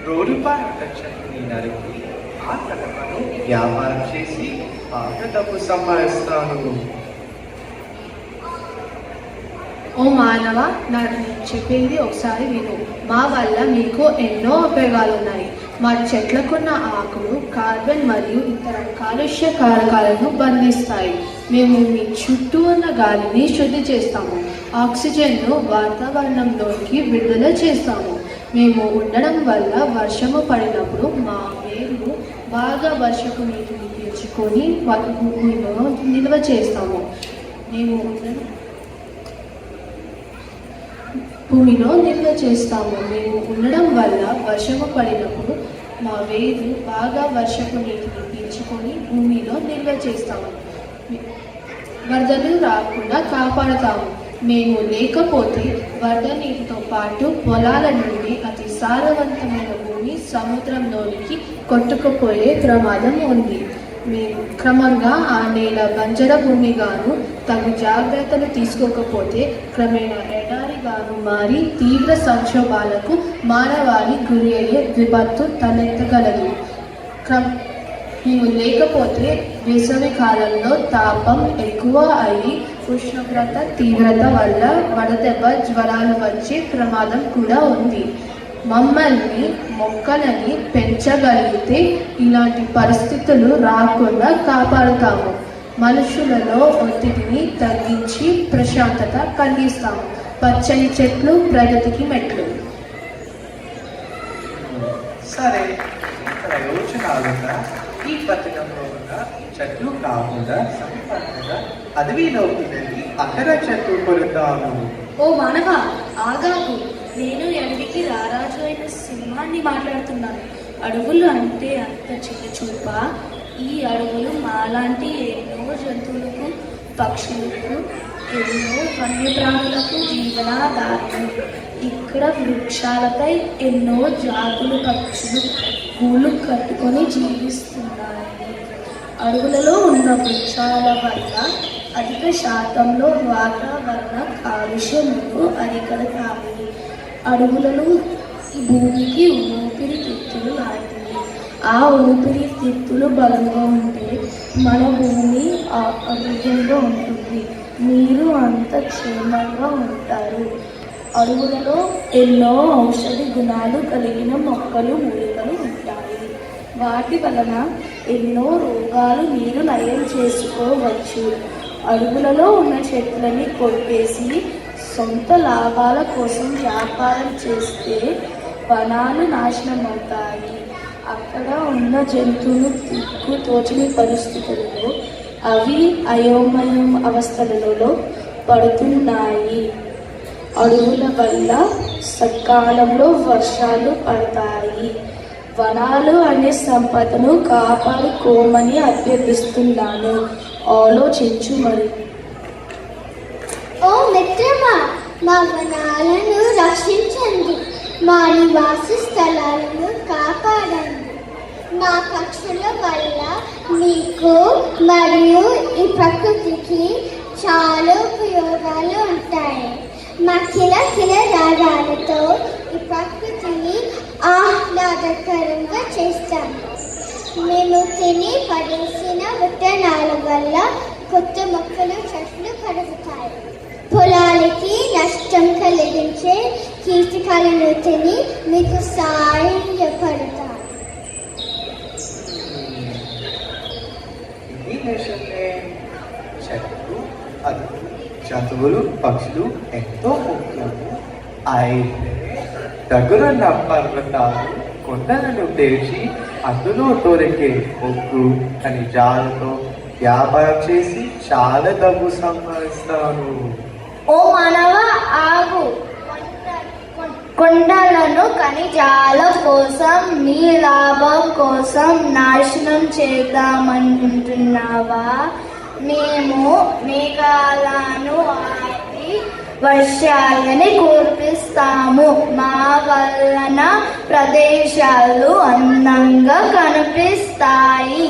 రోడ్డుపై ఉన్న చెట్టుని నరికి ఆ కలపను వ్యాపారం చేసి బాగా డబ్బు సంపాదిస్తాను. ఓ మానవ, నేను చెప్పింది ఒకసారి విను. మా వల్ల మీకు ఎన్నో ఉపయోగాలున్నాయి. మా చెట్లకున్న ఆకులు కార్బన్ మరియు ఇతర కాలుష్య కారకాలను బంధిస్తాయి. మేము మీ చుట్టూ ఉన్న గాలిని శుద్ధి చేస్తాము, ఆక్సిజన్ను వాతావరణంలోకి విడుదల చేస్తాము. మేము ఉండడం వల్ల వర్షము పడినప్పుడు మా వేర్లు బాగా వర్షపు నీటిని పీల్చుకొని భూమిలో నిల్వ చేస్తాము. మేము ఉండడం వల్ల వర్షము పడినప్పుడు మా వేర్లు బాగా వర్షపు నీటిని పీల్చుకొని భూమిలో నిల్వ చేస్తాము. వరదలు రాకుండా కాపాడుతాము. మేము లేకపోతే వరద నీటితో పాటు పొలాల నుండి అతి సారవంతమైన భూమి సముద్రంలోనికి కొట్టుకుపోయే ప్రమాదం ఉంది. మేము క్రమంగా ఆ నేల బంజర భూమిగాను, తగు జాగ్రత్తలు తీసుకోకపోతే క్రమేణా ఎడారిగాను మారి తీవ్ర సంక్షోభాలకు మానవాళి గురి అయ్యే విపత్తు తలెత్తగలదు. మేము లేకపోతే వేసవి కాలంలో తాపం ఎక్కువ అయి ఉష్ణోగ్రత తీవ్రత వల్ల వడదెబ్బ, జ్వరాలు వచ్చే ప్రమాదం కూడా ఉంది. మమ్మల్ని మొక్కలని పెంచగలిగితే ఇలాంటి పరిస్థితులు రాకుండా కాపాడుతాము. మనుషులలో ఒత్తిడిని తగ్గించి ప్రశాంతత కలిగిస్తాము. పచ్చని చెట్లు ప్రగతికి మెట్లు. సరే, ప్రయోజనాలుగా ఈ పథకంలో ఉన్న చెట్లు కాకుండా సంపన్నగా అడవిలోకి వెళ్ళి అక్కడ చెట్లు కొడతాము. ఓ మానవ, ఆగాకు. నేను అడవికి రారాజు అయిన సింహాన్ని మాట్లాడుతున్నాను. అడవులు అంటే అంత చిన్న చూప? ఈ అడవులు మాలాంటి ఎన్నో జంతువులకు, పక్షులకు, ఎన్నో వన్యప్రాణులకు జీవనాధారం. ఇక్కడ వృక్షాలపై ఎన్నో జాతులు పక్షులు గూళ్ళు కట్టుకొని జీవిస్తున్నాయి. అడవులలో ఉన్న వృక్షాల వల్ల అధిక శాతంలో వాతావరణ కాలుష్యములు అరికడతాయి. అడవులలో ఈ భూమికి ఊపిరితిత్తులు లాంటివి. ఆ ఊపిరితిత్తులు బలంగా ఉంటే మన భూమి ఆరోగ్యంగా ఉంటుంది. మీరు అంత క్షేమంగా ఉంటారు. అడవులలో ఎన్నో ఔషధి గుణాలు కలిగిన మొక్కలు, మూలికలు ఉంటాయి. వాటి వలన ఎన్నో రోగాలు మీరు నయం చేసుకోవచ్చు. అడవులలో ఉన్న చెట్లని కొట్టేసి సొంత లాభాల కోసం వ్యాపారం చేస్తే వనాలు నాశనం అవుతాయి. అక్కడ ఉన్న జంతువులు దిక్కు తోచని పరిస్థితులలో అవి అయోమయం అవస్థలలో పడుతున్నాయి. అడవుల వల్ల సకాలంలో వర్షాలు పడతాయి. వనాలు అనే సంపదను కాపాడుకోమని అభ్యర్థిస్తున్నాను. ఆలోచించు మరి. ఓ మిత్రమా, మా వనాలను రక్షించండి, మా నివాస స్థలాలను కాపాడండి. మా పక్షుల వల్ల మీకు మరియు ఈ ప్రకృతికి చాలా ఉపయోగాలు ఉంటాయి. మా కిలకిల రాగాలతో ఈ ప్రకృతిని ఆహ్లాదకరంగా చేస్తాము. మేము తిని పడేసిన విత్తనాల వల్ల కొత్త మొక్కలు, చెట్లు పెరుగుతాయి. పొలాలకి నష్టం కలిగించే కీటకాలను తిని మీకు సహాయపడతాయి. చెట్లు, జంతువులు, పక్షులు ఎంతో ముఖ్యము. అయితే దగ్గరున్న పర్వతాలు, కొండలను తెరిచి అందులో దొరికే బొగ్గు, ఖనిజాలతో వ్యాపారం చేసి చాలా డబ్బు సంపాదిస్తాను. ఓ మానవ, ఆగు. కొండలను ఖనిజాల కోసం, నీ లాభం కోసం నాశనం చేద్దామనుకుంటున్నావా? మేము మేఘాలను ఆపి వర్షాలని కురిపిస్తాము. మా వలన ప్రదేశాలు అందంగా కనిపిస్తాయి.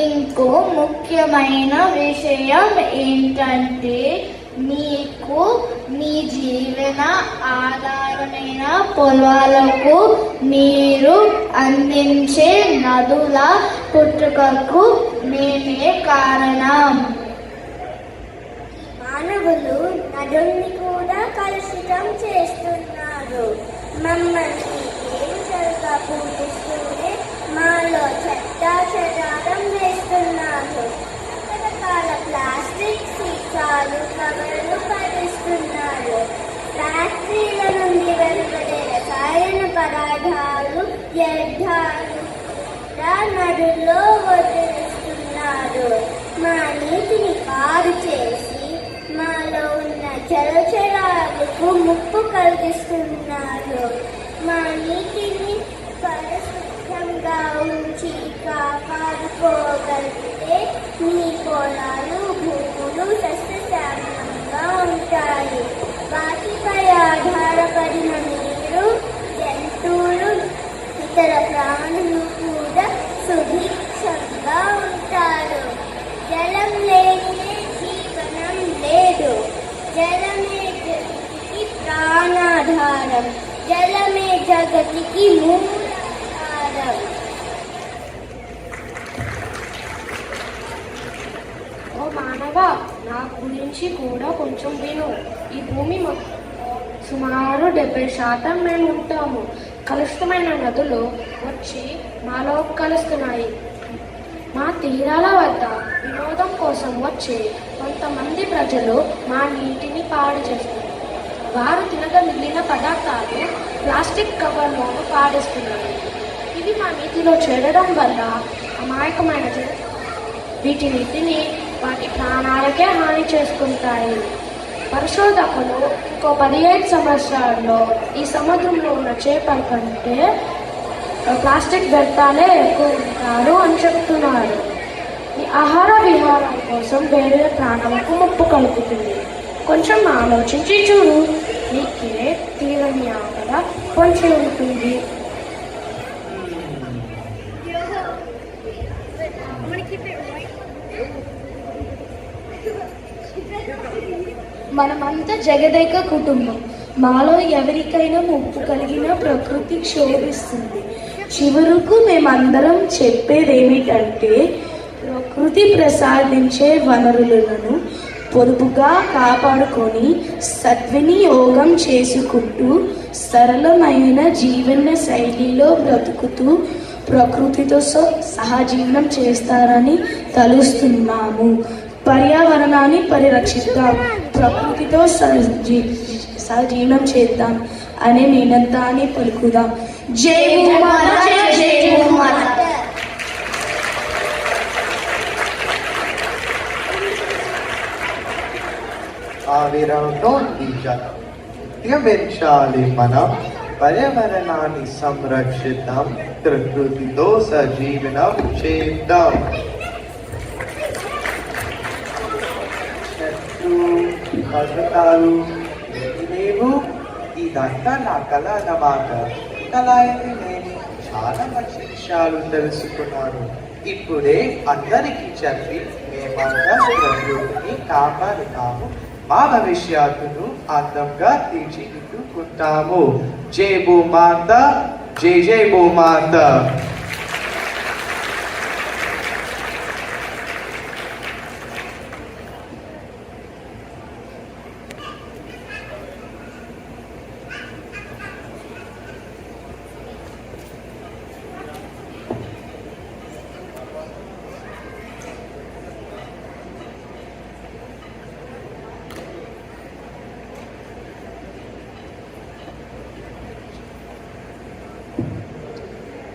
ఇంకో ముఖ్యమైన విషయం ఏంటంటే మీకు మీ జీవన ఆధారమైన పొలాలకు నీరు అందించే నదుల పుట్టుకకు మేమే కారణం. మానవులు నదుల్ని కూడా కలుషితం చేస్తున్నారు. మమ్మల్ని దేవతలుగా పూజిస్తూనే మాలో చెత్త చెదారం వేస్తున్నారు. రకరకాల ప్లాస్టిక్ సీసాలు కవర్లు పడిస్తున్నారు. ఫ్యాక్టరీల నుండి వెలువడే రసాయన పదార్థాలు వ్యర్థాలు కూడా నదుల్లో వదిలిస్తున్నారు. మా నీటిని పాడు చేసి మాలో ఉన్న జలచరాలకు ముప్పు కలిగిస్తున్నారు. మా నీటిని పరిశుభ్రంగా ఉంచి కాపాడుకోగలిగితే మీ పొలాలు భూములు సస్యశ్యామలంగా ఉంటాయి. వాటిపై ఆధారపడిన మీరు జంతువులు ఇతర ప్రాణులు కూడా సుభిక్షంగా ఉంటారు. జలం లేనిదే జీవనం లేదు. జలమే జగతికి ప్రాణాధారం. జలమే జగతికి మూలాధారం. ఓ మానవ, నా గురించి కూడా కొంచెం విను. ఈ భూమి సుమారు 70% మేము ఉంటాము. కలుషితమైన నదులు వచ్చి మాలో కలుస్తున్నాయి. మా తీరాల వద్ద వినోదం కోసం వచ్చే కొంతమంది ప్రజలు మా నీటిని పాడు చేస్తున్నారు. వారు తినగా మిగిలిన పదార్థాలు ప్లాస్టిక్ కవర్లోనూ పాడేస్తున్నారు. ఇవి మా నీటిలో చేరడం వల్ల అమాయకమైన వీటిని తిని వాటి ప్రాణాలకే హాని చేసుకుంటాయి. పరిశోధకులు ఇంకో 15 సంవత్సరాల్లో ఈ సముద్రంలో ఉన్న చేపల కంటే ప్లాస్టిక్ వ్యర్థాలే ఎక్కువ ఉంటారు అని చెప్తున్నారు. ఈ ఆహార విహారం కోసం వేరే ప్రాణాలకు ముప్పు కలుగుతుంది. కొంచెం ఆలోచించి చూడు, నీకే తీరని ఆకల పొంచి ఉంటుంది. మనమంతా జగదేక కుటుంబం. మాలో ఎవరికైనా ముప్పు కలిగినా ప్రకృతి క్షోభిస్తుంది. చివరకు మేమందరం చెప్పేదేమిటంటే, ప్రకృతి ప్రసాదించే వనరులను పొదుపుగా కాపాడుకొని సద్వినియోగం చేసుకుంటూ సరళమైన జీవన శైలిలో బ్రతుకుతూ ప్రకృతితో సహజీవనం చేస్తారని తలుస్తున్నాము. పర్యావరణాన్ని పరిరక్షిద్దాం, ప్రకృతితో సహజీవనం చేద్దాం అనే నినాదాన్ని పలుకుదాం. జై భూమాత, జై భూమాత. ఆవిరంతో జలం పెంచాలి. మనం పర్యావరణాన్ని సంరక్షిద్దాం, ప్రకృతితో సజీవనం చేద్దాం. పర్వతాలు లేవు, ఇదంతా నా కళ అన్నమాట. కళ అయితే నేను చాలా మంచి విషయాలు తెలుసుకున్నాను. ఇప్పుడే అందరికీ చెప్పి మేమంతా ప్రకృతిని కాపాడుతాము, మా భవిష్యత్తును అందంగా తీర్చిదిద్దుకుంటాము. జై భూమాత, జై జై భూమాత.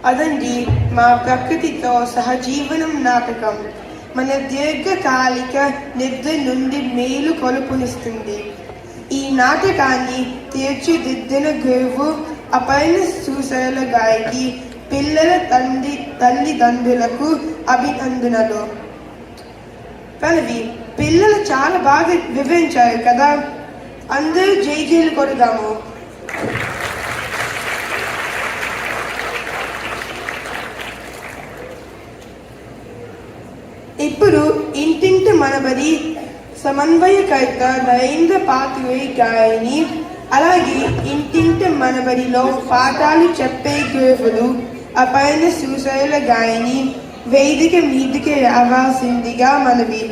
అదండి మా ప్రకృతితో సహజీవనం నాటకం. మన దీర్ఘకాలిక నిద్ర నుండి మేలు కొలుపునిస్తుంది. ఈ నాటకాన్ని తీర్చిదిద్దిన గురువు అపర్ణ సుశీల గారికి, పిల్లల తల్లిదండ్రులకు అభినందనలు. పల్లవి, పిల్లలు చాలా బాగా వివరించారు కదా, అందరూ జైజీలు కొడదాము. ఇప్పుడు ఇంటింటి మనబడి సమన్వయకర్త నరేంద్ర పాత్రే గారిని, అలాగే ఇంటింట మనబడిలో పాఠాలు చెప్పే గురువులు అపర్ణ సుశీల గారిని వేదిక మీదకి రావాల్సిందిగా మనవి.